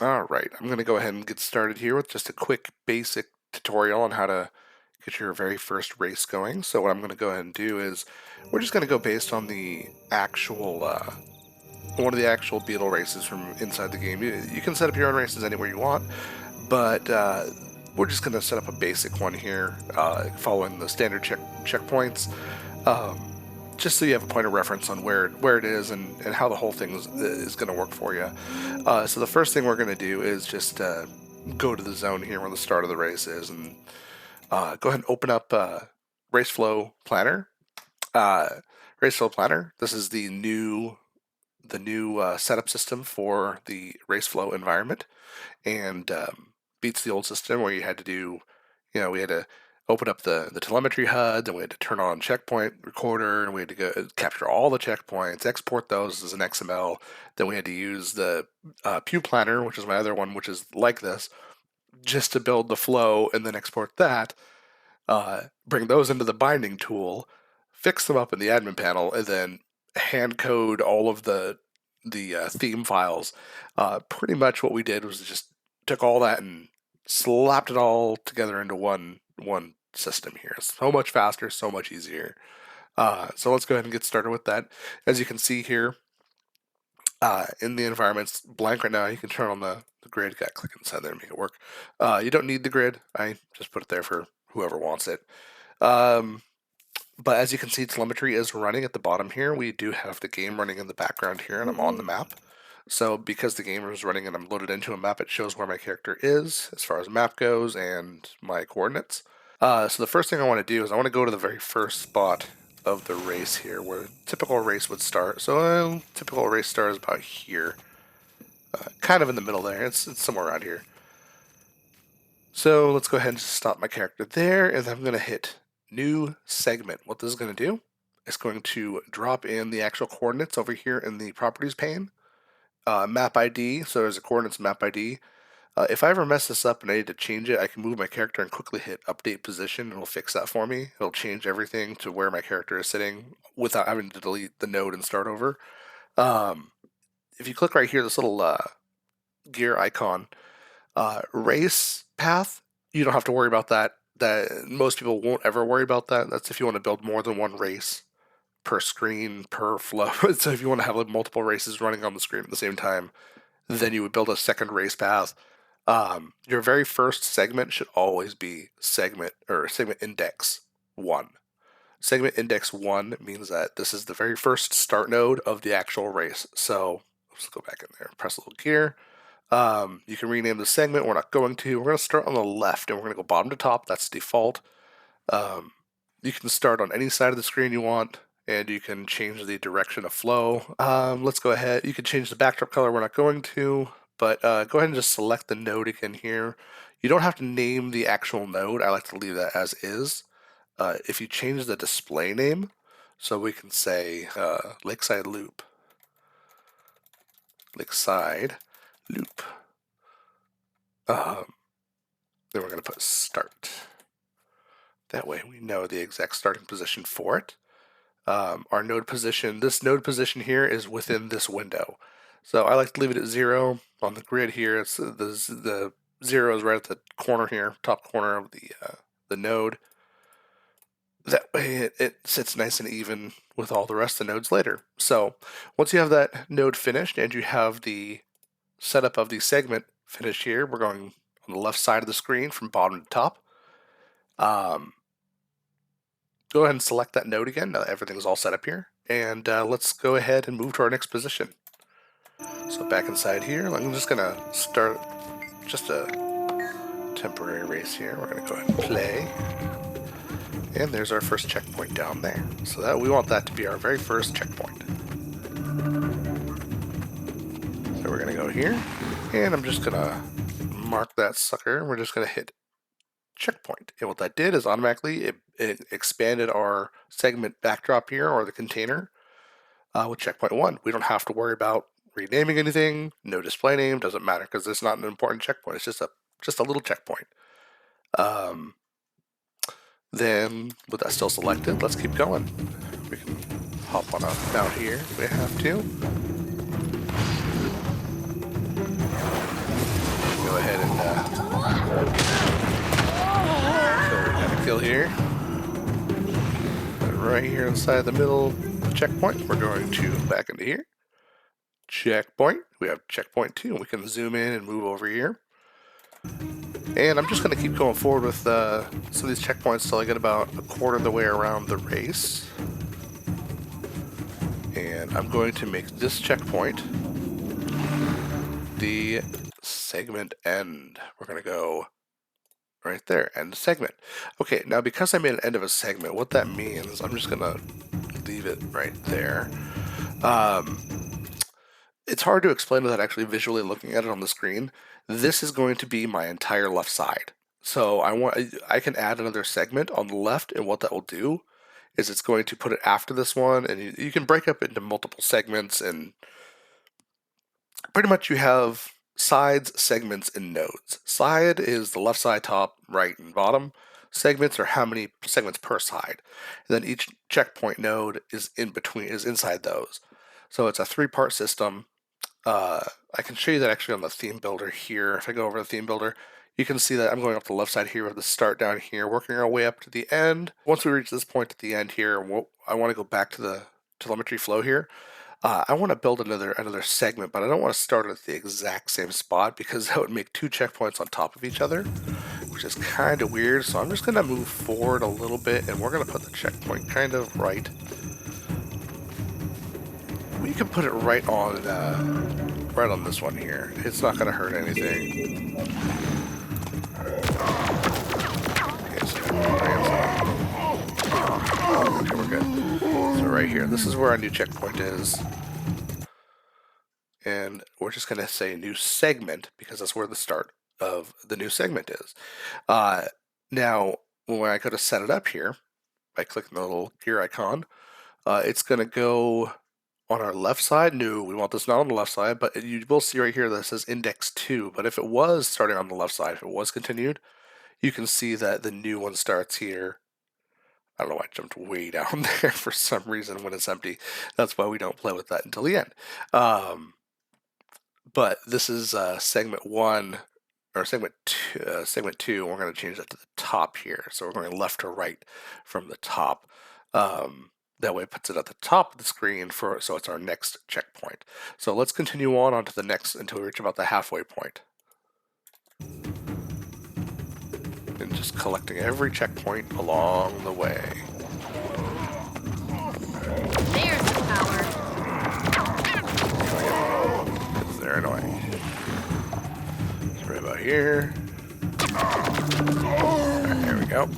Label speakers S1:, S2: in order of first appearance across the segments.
S1: All right, I'm going to go ahead and get started here with just a quick basic tutorial on how to get your very first race going. So what I'm going to go ahead and do is we're just going to go based on the actual one of the actual Beetle races from inside the game. You can set up your own races anywhere you want, but we're just going to set up a basic one here, following the standard checkpoints. Um, just so you have a point of reference on where it is and how the whole thing is going to work for you. So the first thing we're going to do is just go to the zone here where the start of the race is, and go ahead and open up RaceFlow Planner. Uh, RaceFlow Planner. This is the new setup system for the RaceFlow environment, and beats the old system where you had to do, we had to open up the telemetry HUD, then we had to turn on checkpoint recorder, and we had to go capture all the checkpoints, export those as an XML. Then we had to use the Pew Planner, which is my other one, which is like this, just to build the flow and then export that, bring those into the binding tool, fix them up in the admin panel, and then hand code all of the theme files. Pretty much what we did was just took all that and slapped it all together into one system here. So much faster, so much easier. So let's go ahead and get started with that. As you can see here, in the environment's blank right now. You can turn on the grid. Got to click inside there and make it work. You don't need the grid. I just put it there for whoever wants it. But as you can see, telemetry is running at the bottom here. We do have the game running in the background here, and I'm on the map. So because the game is running and I'm loaded into a map, it shows where my character is as far as map goes and my coordinates. So the first thing I want to do is I want to go to the very first spot of the race here, where a typical race would start. So typical race start is about here, kind of in the middle there. It's somewhere around here. So let's go ahead and stop my character there, and then I'm going to hit New Segment. What this is going to do, it's going to drop in the actual coordinates over here in the Properties pane. Map ID, so there's a coordinates map ID. If I ever mess this up and I need to change it, I can move my character and quickly hit Update Position, and it'll fix that for me. It'll change everything to where my character is sitting without having to delete the node and start over. If you click right here, this little gear icon, race path, you don't have to worry about that. That most people won't ever worry about that. That's if you want to build more than one race per screen, per flow. So if you want to have like multiple races running on the screen at the same time, then you would build a second race path. Your very first segment should always be segment index 1. Segment index 1 means that this is the very first start node of the actual race. So let's go back in there, press a little gear. You can rename the segment. We're not going to. We're going to start on the left, and we're going to go bottom to top. That's default. You can start on any side of the screen you want, and you can change the direction of flow. Let's go ahead. You can change the backdrop color. We're not going to, but go ahead and just select the node again here. You don't have to name the actual node. I like to leave that as is. If you change the display name, so we can say Lakeside Loop. Lakeside Loop. Then we're going to put start. That way we know the exact starting position for it. Our node position, this node position here is within this window. So I like to leave it at 0 on the grid here. It's the 0 is right at the corner here, top corner of the node. That way it sits nice and even with all the rest of the nodes later. So once you have that node finished and you have the setup of the segment finished here, we're going on the left side of the screen from bottom to top. Go ahead and select that node again. Now everything's all set up here. And let's go ahead and move to our next position. So back inside here, I'm just going to start just a temporary race here. We're going to go ahead and play. And there's our first checkpoint down there. So that we want that to be our very first checkpoint. So we're going to go here. And I'm just going to mark that sucker. We're just going to hit checkpoint. And what that did is automatically it expanded our segment backdrop here, or the container, with checkpoint 1. We don't have to worry about renaming anything. No display name, doesn't matter, because it's not an important checkpoint. It's just a little checkpoint. Then with that still selected, let's keep going. We can hop on up out here if we have to. here. And right here inside the middle checkpoint, we're going to back into here. Checkpoint. We have checkpoint 2, and we can zoom in and move over here. And I'm just going to keep going forward with some of these checkpoints till I get about a quarter of the way around the race. And I'm going to make this checkpoint the segment end. We're going to go right there, end segment. Okay, now because I made an end of a segment, what that means, I'm just going to leave it right there. It's hard to explain without actually visually looking at it on the screen. This is going to be my entire left side. So I can add another segment on the left, and what that will do is it's going to put it after this one, and you can break up into multiple segments, and pretty much you have sides, segments, and nodes. Side is the left side, top, right, and bottom. Segments are how many segments per side. And then each checkpoint node is inside those. So it's a 3-part system. I can show you that actually on the theme builder here. If I go over to the theme builder, you can see that I'm going up the left side here with the start down here, working our way up to the end. Once we reach this point at the end here, I want to go back to the telemetry flow here. I want to build another segment, but I don't want to start at the exact same spot because that would make 2 checkpoints on top of each other, which is kind of weird. So I'm just going to move forward a little bit, and we're going to put the checkpoint kind of right. We can put it right on this one here. It's not going to hurt anything. Okay, we're good. So right here, this is where our new checkpoint is. And we're just going to say new segment because that's where the start of the new segment is. Now, when I go to set it up here, by clicking the little gear icon, it's going to go on our left side. No, we want this not on the left side, but you will see right here that it says index 2. But if it was starting on the left side, if it was continued, you can see that the new one starts here. I don't know why I jumped way down there for some reason when it's empty. That's why we don't play with that until the end. But this is segment 1, or segment 2, we're going to change that to the top here. So we're going left to right from the top. That way it puts it at the top of the screen, so it's our next checkpoint. So let's continue on to the next until we reach about the halfway point. And just collecting every checkpoint along the way.
S2: There's the power.
S1: They're annoying. It's right about here. Right, here we go.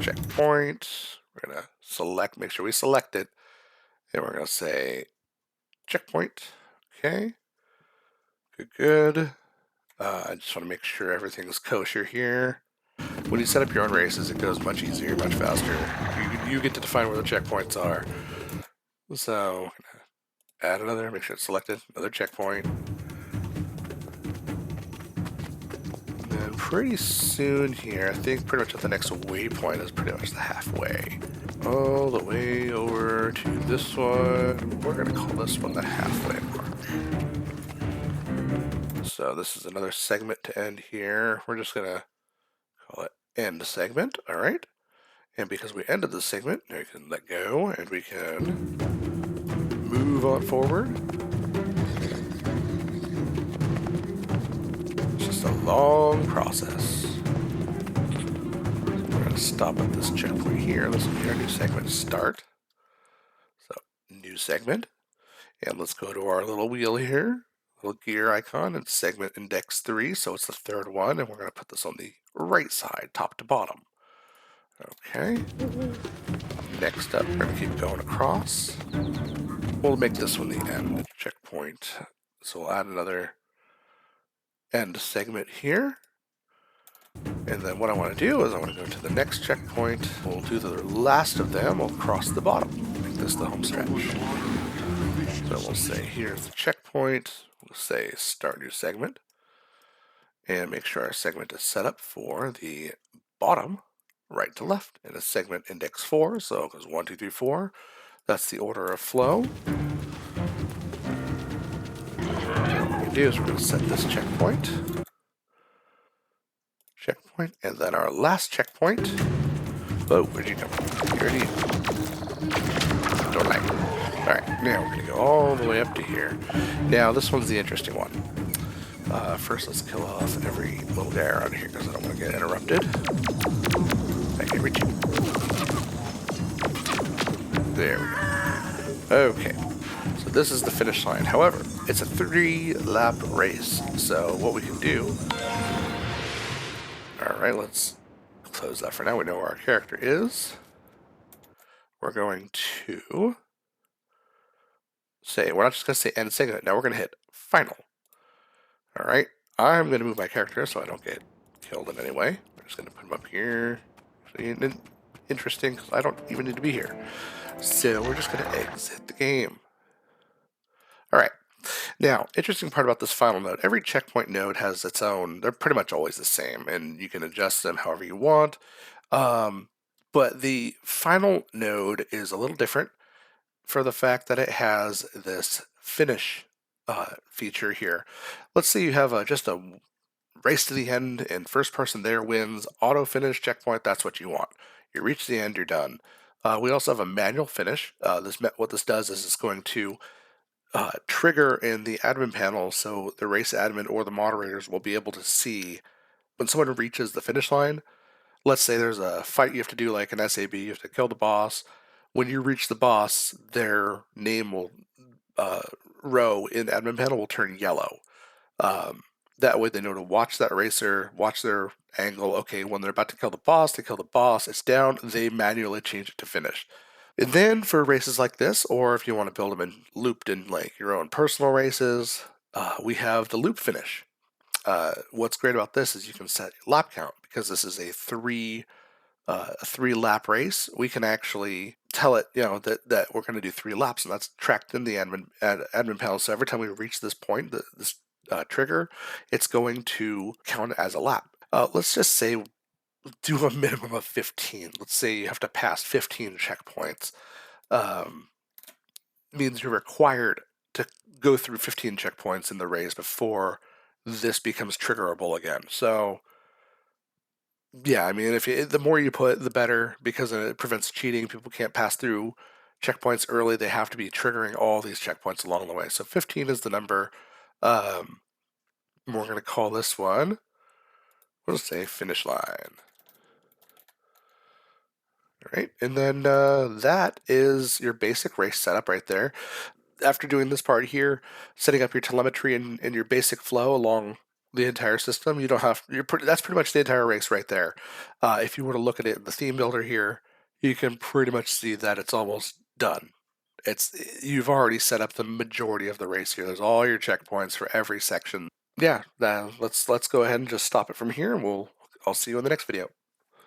S1: Checkpoint. We're going to select, make sure we select it. And we're going to say checkpoint. Okay. Good. I just want to make sure everything's kosher here. When you set up your own races, it goes much easier, much faster. You get to define where the checkpoints are. So, add another, make sure it's selected, another checkpoint. And then pretty soon here, I think pretty much at the next waypoint is pretty much the halfway. All the way over to this one. We're going to call this one the halfway mark. So this is another segment to end here. We're just going to call it end segment, all right? And because we ended the segment, now we can let go and we can move on forward. It's just a long process. We're going to stop at this checkpoint here. This will be our new segment start. So, new segment. And let's go to our little wheel here. Little gear icon, it's segment index 3, so it's the third one, and we're going to put this on the right side, top to bottom. Okay. Next up, we're going to keep going across. We'll make this one the end checkpoint. So we'll add another end segment here. And then what I want to do is I want to go to the next checkpoint. We'll do the last of them. We'll cross the bottom. Make this the home stretch. So we'll say here's the checkpoint. We'll say start new segment. And make sure our segment is set up for the bottom, right to left. And it's segment index 4, so it goes 1, 2, 3, 4. That's the order of flow. So what we do is we're going to set this checkpoint. And then our last checkpoint, Oh, where'd you come from? Here it is. Don't like. Alright, now we're gonna go all the way up to here. Now, this one's the interesting one. First, let's kill off every little guy around here because I don't want to get interrupted. Okay, reach you. There we go. Okay, so this is the finish line. However, it's a 3-lap race. So what we can do... Alright, let's close that for now. We know where our character is. We're going to say, we're not just going to say end segment. Now we're going to hit final. Alright, I'm going to move my character so I don't get killed in any way. I'm just going to put him up here. Interesting, because I don't even need to be here. So we're just going to exit the game. Alright, now, interesting part about this final node, every checkpoint node has its own, they're pretty much always the same, and you can adjust them however you want. But the final node is a little different for the fact that it has this finish feature here. Let's say you have just a race to the end and first person there wins, auto finish checkpoint, that's what you want. You reach the end, you're done. We also have a manual finish. What this does is it's going to trigger in the admin panel so the race admin or the moderators will be able to see when someone reaches the finish line. Let's say there's a fight you have to do like an SAB, you have to kill the boss. When you reach the boss, their name will row in admin panel will turn yellow. That way they know to watch that racer, watch their angle. Okay, when they're about to kill the boss, they kill the boss, it's down, they manually change it to finish. And then for races like this, or if you want to build them in looped in like your own personal races, we have the loop finish. What's great about this is you can set lap count because this is a three lap race. We can actually tell it, that we're going to do 3 laps, and that's tracked in the admin panel. So every time we reach this point, this trigger, it's going to count as a lap. Let's just say do a minimum of 15. Let's say you have to pass 15 checkpoints. Means you're required to go through 15 checkpoints in the race before this becomes triggerable again. So yeah, I mean, the more you put, the better, because it prevents cheating. People can't pass through checkpoints early. They have to be triggering all these checkpoints along the way. So 15 is the number. We're going to call this one, we'll say finish line. All right, and then that is your basic race setup right there. After doing this part here, setting up your telemetry and your basic flow along the entire system, you don't have, that's pretty much the entire race right there. If you were to look at it in the theme builder here, you can pretty much see that it's almost done. You've already set up the majority of the race here. There's all your checkpoints for every section. Yeah, let's go ahead and just stop it from here, and I'll see you in the next video.